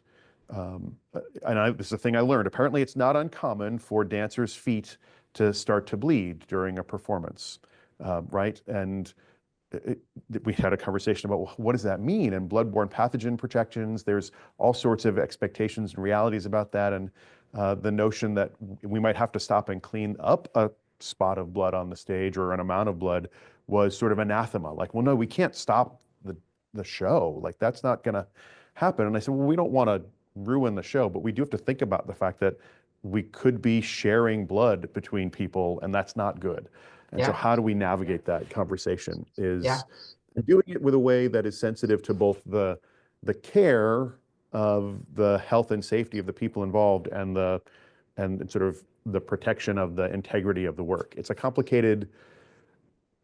this is a thing I learned. Apparently, it's not uncommon for dancers' feet to start to bleed during a performance, right? And we had a conversation about, well, what does that mean? And bloodborne pathogen protections, there's all sorts of expectations and realities about that. And the notion that we might have to stop and clean up a spot of blood on the stage or an amount of blood was sort of anathema. Like, well, no, we can't stop the show. Like, that's not going to happen. And I said, well, we don't want to ruin the show, but we do have to think about the fact that we could be sharing blood between people, and that's not good. And so Yeah, how do we navigate that conversation yeah, is doing it with a way that is sensitive to both the care of the health and safety of the people involved and sort of the protection of the integrity of the work. It's a complicated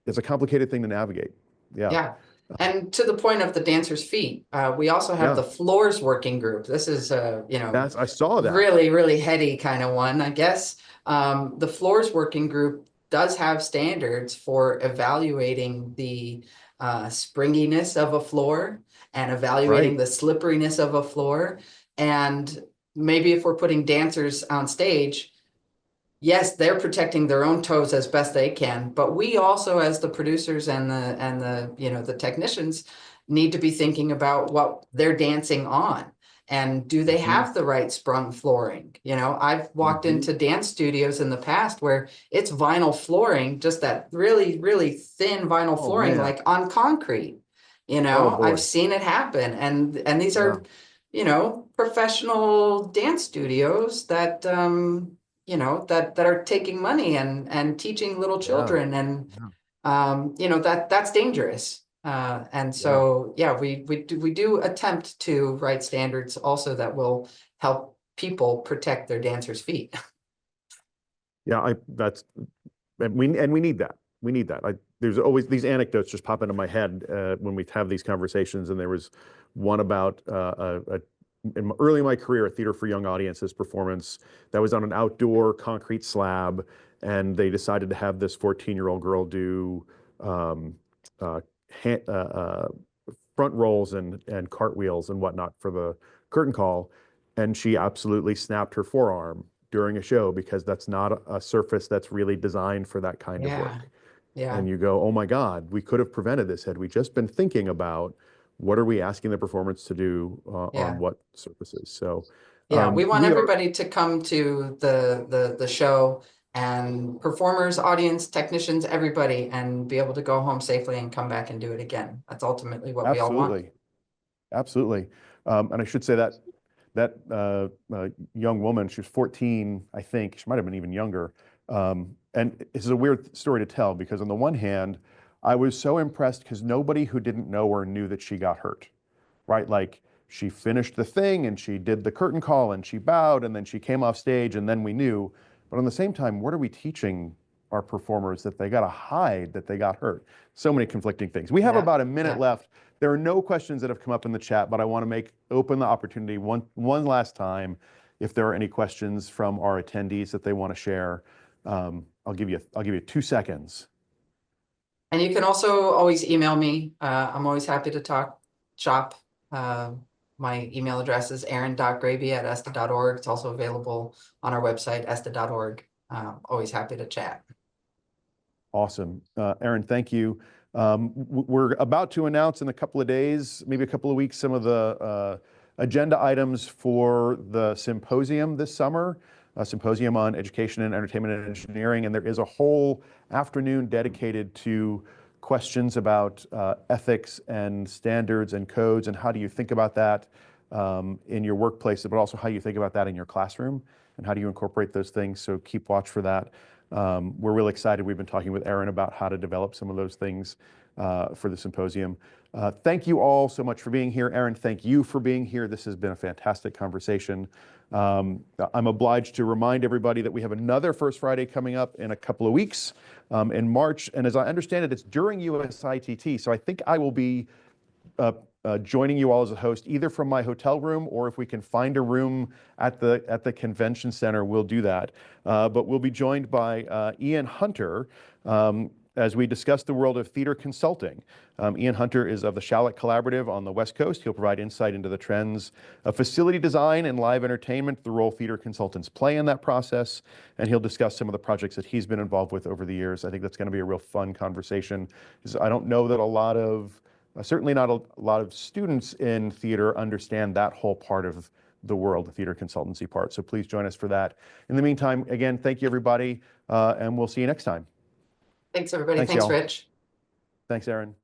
thing to navigate. Yeah. yeah. And to the point of the dancer's feet, we also have Yeah. the floors working group. This is, I saw that. really, really heady kind of one, I guess. The floors working group does have standards for evaluating the springiness of a floor and evaluating Right. the slipperiness of a floor. And maybe if we're putting dancers on stage, yes, they're protecting their own toes as best they can, but we also, as the producers and the technicians, need to be thinking about what they're dancing on. And do they Hmm. have the right sprung flooring? I've walked Hmm. into dance studios in the past where it's vinyl flooring, just that really, really thin vinyl Oh flooring, man. like on concrete. Oh I've boy. seen it happen. And these Yeah. are, professional dance studios that that are taking money and teaching little Yeah. children, and Yeah. that's dangerous. And Yeah. so yeah, we do attempt to write standards also that will help people protect their dancers' feet. Yeah. We need that. We need that. There's always these anecdotes just pop into my head when we have these conversations. And there was one about early in my career, a theater for young audiences performance that was on an outdoor concrete slab, and they decided to have this 14-year-old girl do um, uh, ha- uh, uh, front rolls and cartwheels and whatnot for the curtain call, and she absolutely snapped her forearm during a show because that's not a surface that's really designed for that kind of Yeah, work. yeah, And you go, oh my God, we could have prevented this had we just been thinking about what are we asking the performance to do on yeah. what surfaces. So Yeah, we want we are everybody to come to the show, and performers, audience, technicians, everybody, and be able to go home safely and come back and do it again. That's ultimately what we all want. absolutely, absolutely. And I should say that young woman, she was 14, I think. She might have been even younger. And this is a weird story to tell because on the one hand, I was so impressed because nobody who didn't know her knew that she got hurt, right? Like she finished the thing and she did the curtain call and she bowed and then she came off stage and then we knew. But on the same time, what are we teaching our performers that they got to hide that they got hurt? So many conflicting things. We have Yeah, about a minute yeah. left. There are no questions that have come up in the chat, but I want to make open the opportunity one last time. If there are any questions from our attendees that they want to share, I'll give you 2 seconds. And you can also always email me. I'm always happy to talk shop. Uh, my email address is erin.grabe@esta.org. It's also available on our website, esta.org. Always happy to chat. Awesome. Erin, thank you. We're about to announce in a couple of days, maybe a couple of weeks, some of the agenda items for the symposium this summer, a symposium on education and entertainment and engineering. And there is a whole afternoon dedicated to questions about ethics and standards and codes and how do you think about that in your workplace, but also how you think about that in your classroom and how do you incorporate those things. So keep watch for that. We're really excited. We've been talking with Erin about how to develop some of those things for the symposium. Thank you all so much for being here. Erin, thank you for being here. This has been a fantastic conversation. I'm obliged to remind everybody that we have another First Friday coming up in a couple of weeks in March. And as I understand it, it's during USITT. So I think I will be joining you all as a host, either from my hotel room or if we can find a room at the convention center, we'll do that. But we'll be joined by Ian Hunter as we discuss the world of theater consulting. Ian Hunter is of the Shallot Collaborative on the West Coast. He'll provide insight into the trends of facility design and live entertainment, the role theater consultants play in that process, and he'll discuss some of the projects that he's been involved with over the years. I think that's going to be a real fun conversation, because I don't know that a lot of certainly not a lot of students in theater understand that whole part of the world, the theater consultancy part. So please join us for that. In the meantime, again, thank you, everybody, and we'll see you next time. Thanks, everybody. Thanks, Thanks, y'all. Rich. Thanks, Erin.